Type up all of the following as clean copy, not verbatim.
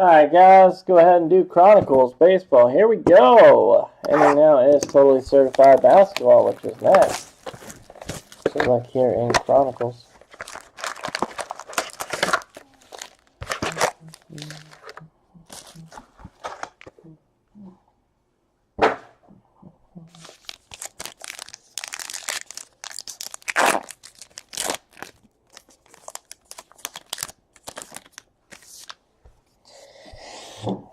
Alright guys, go ahead and do Chronicles Baseball. Here we go. Ending now is Totally Certified Basketball, which is next. So like here in Chronicles.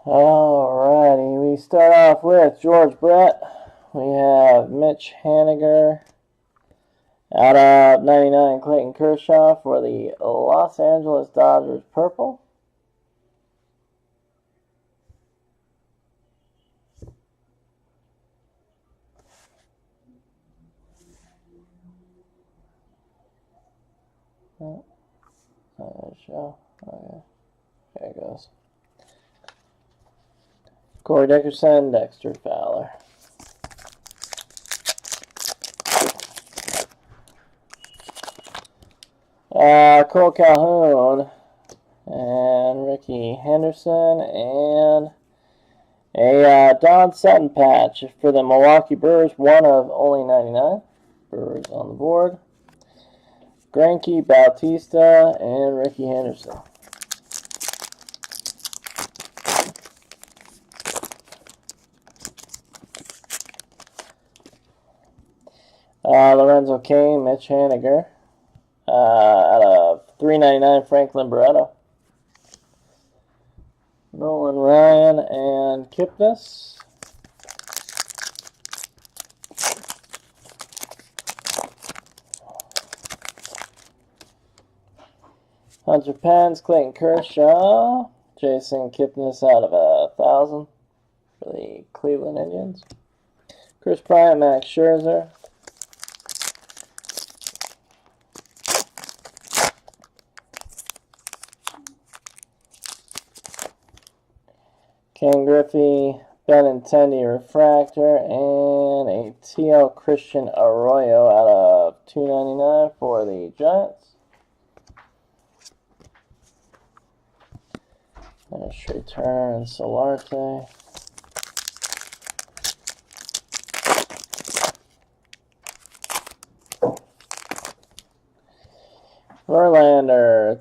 Alrighty, we start off with George Brett. We have Mitch Haniger. Out of 99, Clayton Kershaw for the Los Angeles Dodgers purple. Oh, show. Okay, there it goes. Corey Dickerson, Dexter Fowler. Cole Calhoun and Ricky Henderson and a Don Sutton patch for the Milwaukee Brewers, one of only 99. Brewers on the board. Greinke, Bautista, and Ricky Henderson. Lorenzo Cain, Mitch Haniger. Out of 399, Franklin Barreto. Nolan Ryan and Kipnis. Hunter Pence, Clayton Kershaw. Jason Kipnis out of 1,000 for the Cleveland Indians. Chris Bryant, Max Scherzer. Ken Griffey, Benintendi refractor, and a TL Christian Arroyo out of 299 for the Giants. There's Trey Turner and Solarte. Verlander,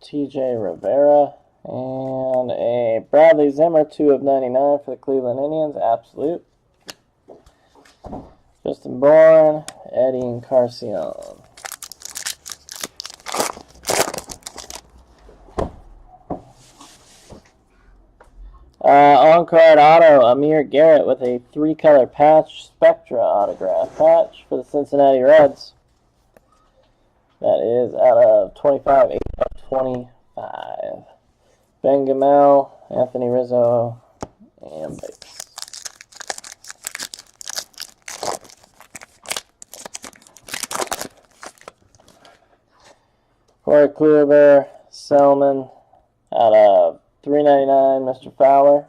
TJ Rivera. And a Bradley Zimmer, 2 of 99 for the Cleveland Indians, absolute. Justin Bourne, Eddie Encarnacion. On-card auto, Amir Garrett with a 3-color patch, Spectra autograph patch for the Cincinnati Reds. That is out of 25, 8 of 25. Ben Gamel, Anthony Rizzo, and Bates. Corey Kluber, Selman, out of 399, Mr. Fowler.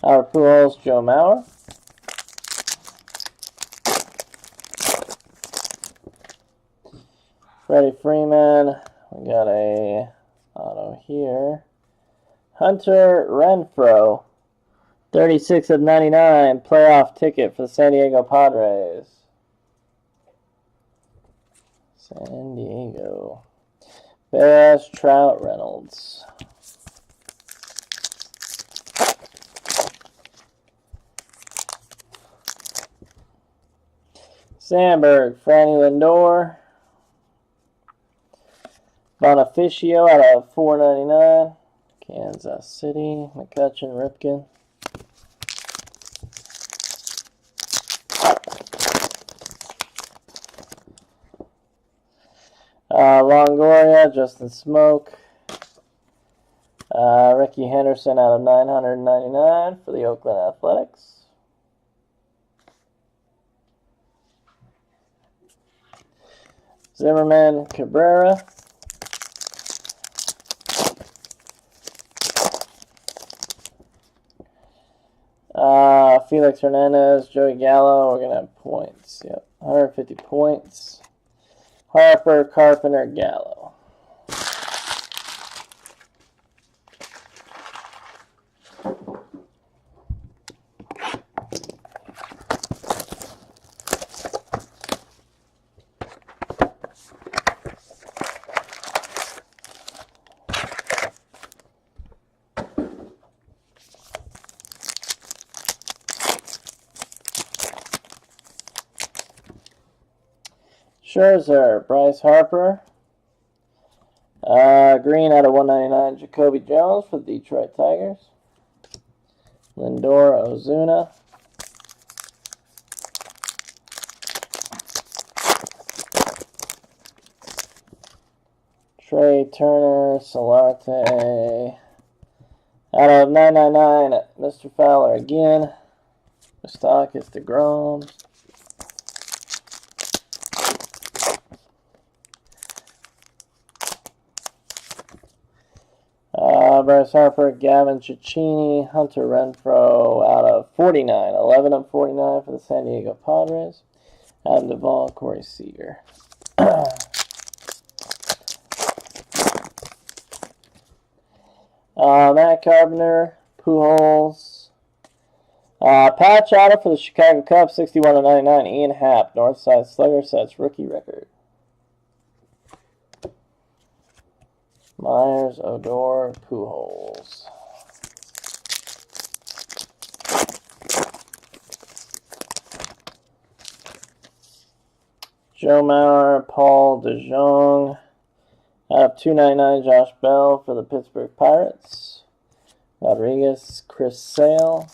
Howard Pujols, Joe Mauer. Freddie Freeman, we got a auto here. Hunter Renfroe, 36 of 99, playoff ticket for the San Diego Padres. San Diego. Bass, Trout, Reynolds. Sandberg, Franny Lindor. Bonifacio out of 499. Kansas City, McCutchen, Ripken. Longoria, Justin Smoke. Ricky Henderson out of 999 for the Oakland Athletics. Zimmerman, Cabrera. Felix Hernandez, Joey Gallo, we're going to have points. Yep, 150 points. Harper, Carpenter, Gallo. Scherzer, Bryce Harper. Green out of 199, Jacoby Jones for the Detroit Tigers. Lindor, Ozuna. Trey Turner, Solarte. Out of 999, Mr. Fowler again. The stock is DeGrom. Bryce Harper, Gavin Cecchini, Hunter Renfroe out of 49. 11 of 49 for the San Diego Padres. Adam Duvall, Corey Seager. Matt Carpenter, Pujols. Patch auto for the Chicago Cubs, 61 of 99. Ian Happ, Northside Slugger, sets rookie record. Myers, Odor, Pujols. Joe Mauer, Paul DeJong. Out of 299, Josh Bell for the Pittsburgh Pirates. Rodriguez, Chris Sale.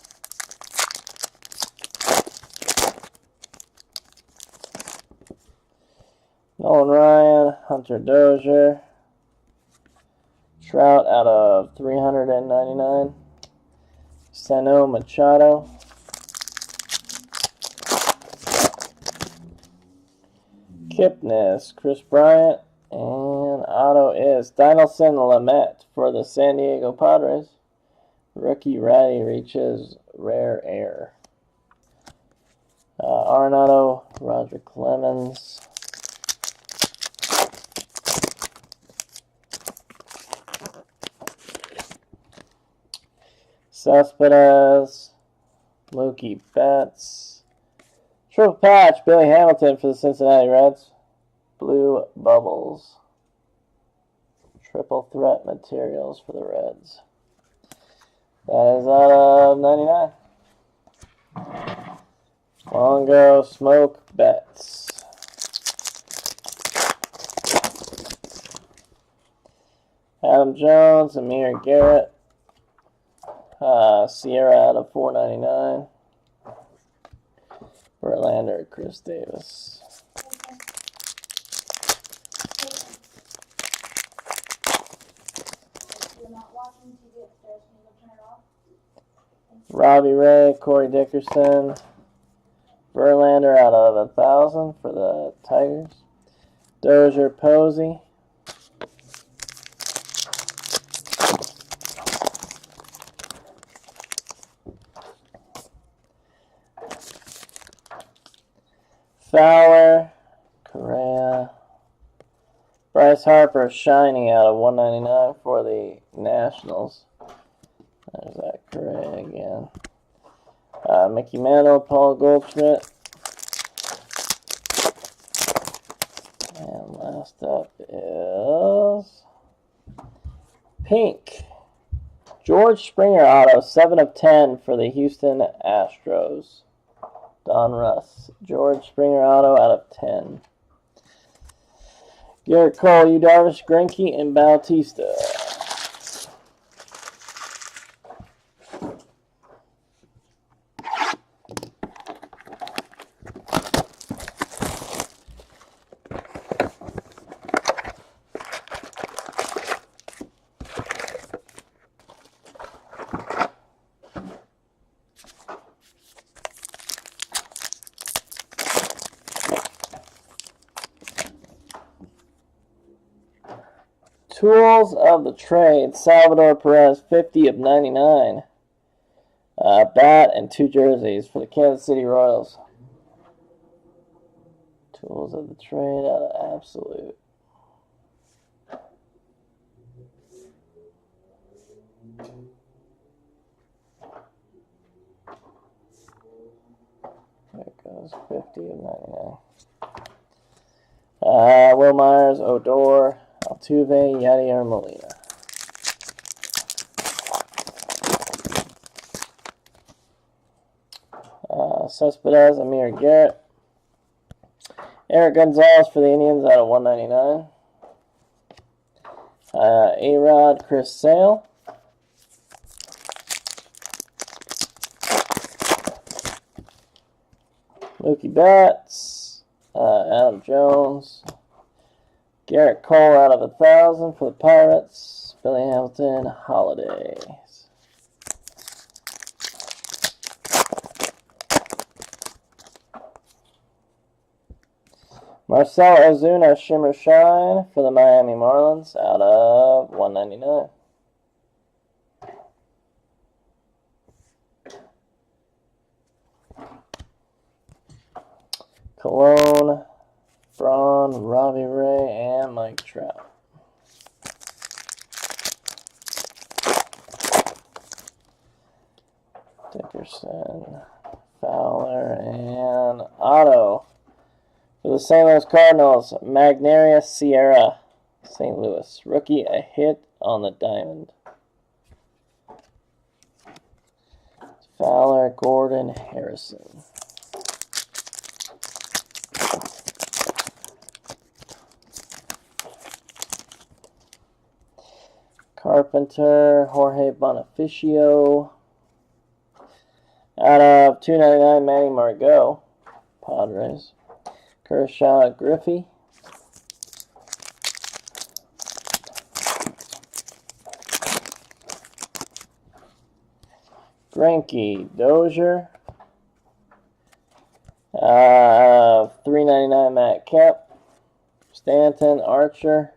Nolan Ryan, Hunter Dozier. Trout out of 399. Sano Machado. Kipnis, Chris Bryant. And auto is Dinelson Lamet for the San Diego Padres. Rookie Ratty reaches rare air. Arenado, Roger Clemens. Cespedes, Mookie Betts. Triple patch, Billy Hamilton for the Cincinnati Reds. Blue Bubbles. Triple threat materials for the Reds. That is out of 99. Longo, Smoke, Betts. Adam Jones, Amir Garrett. Sierra out of 499. Verlander, Chris Davis. Robbie Ray, Corey Dickerson. Verlander out of 1,000 for the Tigers. Dozier, Posey. Fowler, Correa. Bryce Harper, shiny out of 199 for the Nationals. There's that Correa again. Mickey Mantle, Paul Goldschmidt. And last up is pink. George Springer auto, 7 of 10 for the Houston Astros. Don Russ. George Springer auto out of 10. Garrett Cole, Yu Darvish, Greinke, and Bautista. Tools of the trade, Salvador Perez, 50 of 99. Bat and 2 jerseys for the Kansas City Royals. Tools of the trade out of Absolute. There it goes, 50 of 99. Will Myers, Odor, Altuve, Yadier Molina. Cespedes, Amir Garrett. Eric Gonzalez for the Indians out of 199. A-Rod, Chris Sale. Mookie Betts, Adam Jones. Garrett Cole out of 1,000 for the Pirates. Billy Hamilton, Holidays. Marcell Ozuna, Shimmer Shine for the Miami Marlins out of 199. Cologne, Braun, Robbie Ray, and Mike Trout. Dickerson, Fowler, and Otto. For the St. Louis Cardinals, Magnarius Sierra, St. Louis. Rookie, a hit on the diamond. Fowler, Gordon, Harrison. Carpenter, Jorge Bonifacio. Out of 299, Manny Margot, Padres. Kershaw, Griffey. Greinke, Dozier. 399, Matt Kemp. Stanton, Archer.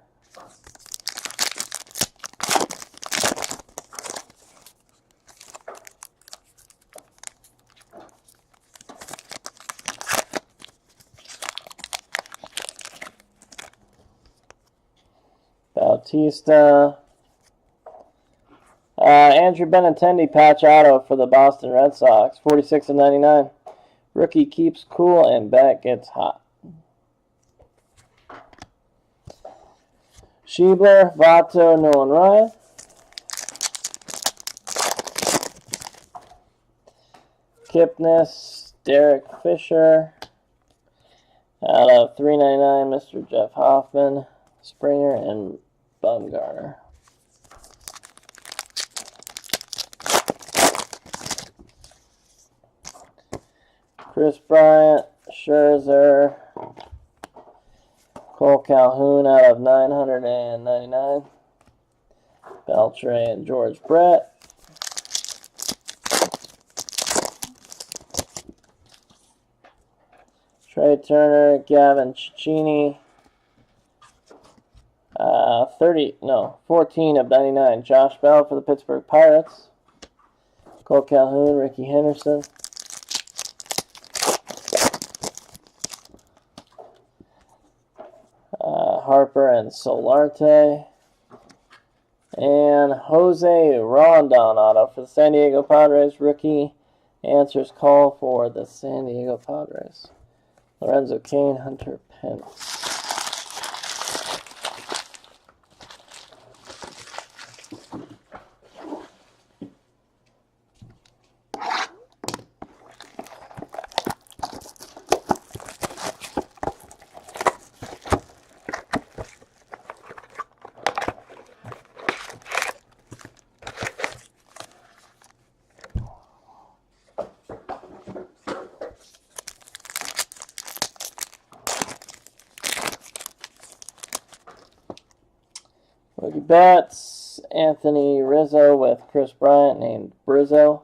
Bautista. Andrew Benintendi patch auto for the Boston Red Sox. 46 of 99. Rookie keeps cool and bat gets hot. Schiebler, Vato, Nolan Ryan. Kipnis, Derek Fisher. Out of 399, Mr. Jeff Hoffman, Springer, and Bumgarner. Chris Bryant, Scherzer, Cole Calhoun out of 999. Beltre and George Brett. Trey Turner, Gavin Cicchini. 14 of 99. Josh Bell for the Pittsburgh Pirates. Cole Calhoun, Ricky Henderson. Harper and Solarte. And Jose Rondon auto for the San Diego Padres. Rookie answers call for the San Diego Padres. Lorenzo Cain, Hunter Pence. Mookie Betts, Anthony Rizzo with Chris Bryant, named Brizzo.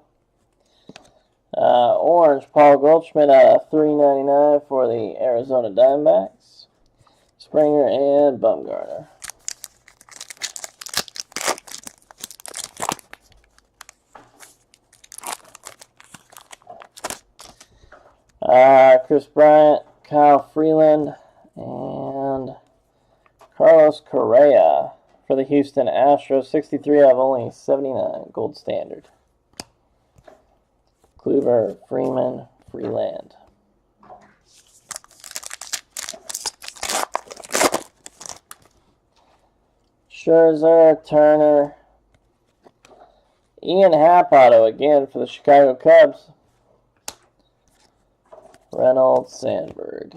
Orange, Paul Goldschmidt out of 399 for the Arizona Diamondbacks. Springer and Bumgarner. Chris Bryant, Kyle Freeland, and Carlos Correa for the Houston Astros. 63 out of only 79. Gold standard. Kluber, Freeman, Freeland. Scherzer, Turner. Ian Happ auto again for the Chicago Cubs. Reynolds, Sandberg.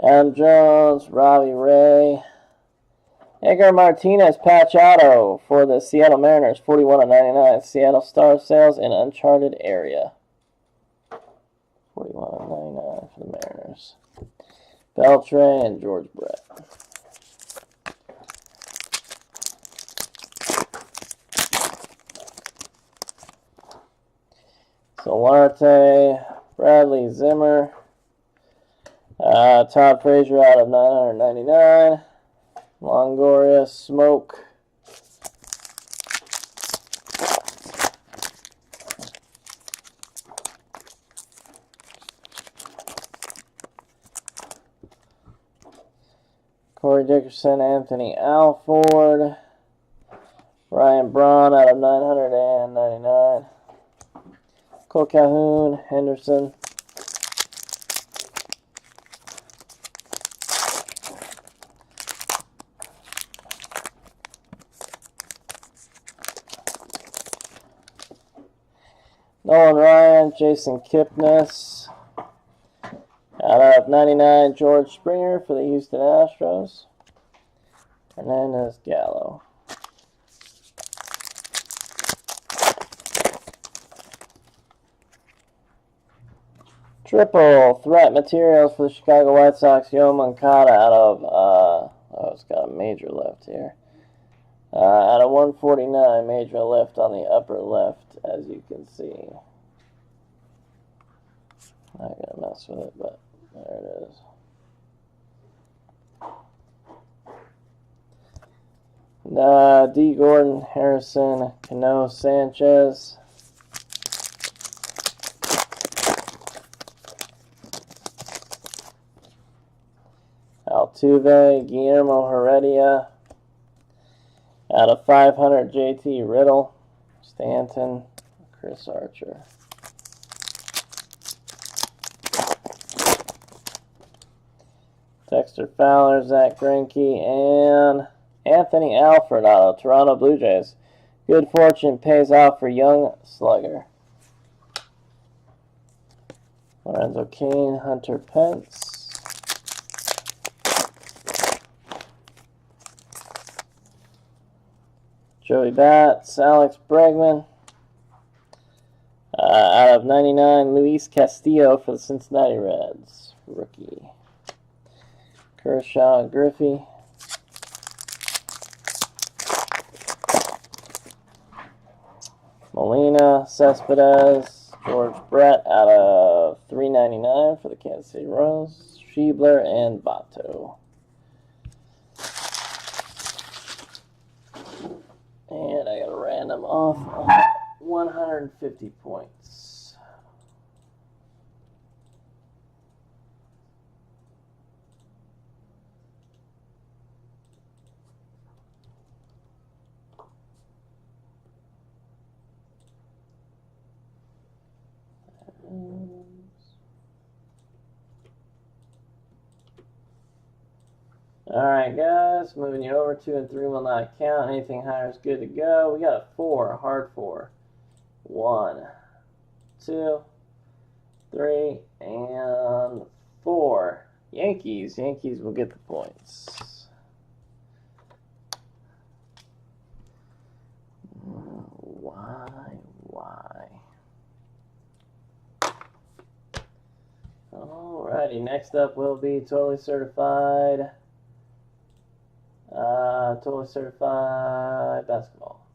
Adam Jones, Robbie Ray. Edgar Martinez patch auto for the Seattle Mariners, 41/99. Seattle Star Sales in Uncharted Area. 41/99 for the Mariners. Beltre and George Brett. Solarte, Bradley Zimmer, Todd Frazier out of 999. Longoria, Smoke. Corey Dickerson, Anthony Alford. Ryan Braun out of 999. Cole Calhoun, Henderson. Nolan Ryan, Jason Kipnis. Out of 99, George Springer for the Houston Astros. Hernandez Gallo. Triple threat materials for the Chicago White Sox. Yo Moncada out of, oh, it's got a major lift here. Out of 149, major lift on the upper left, as you can see. I'm not gonna mess with it, but there it is. D. Gordon, Harrison, Cano, Sanchez. Altuve, Guillermo Heredia. Out of 500, JT Riddle, Stanton, Chris Archer. Dexter Fowler, Zach Greinke, and Anthony Alford out of Toronto Blue Jays. Good fortune pays off for young slugger. Lorenzo Cain, Hunter Pence. Joey Bats, Alex Bregman. Out of 99, Luis Castillo for the Cincinnati Reds, rookie. Kershaw, Griffey. Molina, Cespedes, George Brett out of 399 for the Kansas City Royals. Schiebler and Bato. And I got a random off of 150 points. Alright guys, moving you over. 2 and 3 will not count. Anything higher is good to go. We got a 4, a hard 4. 1, 2, 3, and 4. Yankees. Yankees will get the points. Why? Alrighty, next up will be Totally Certified. Totally Certified Basketball.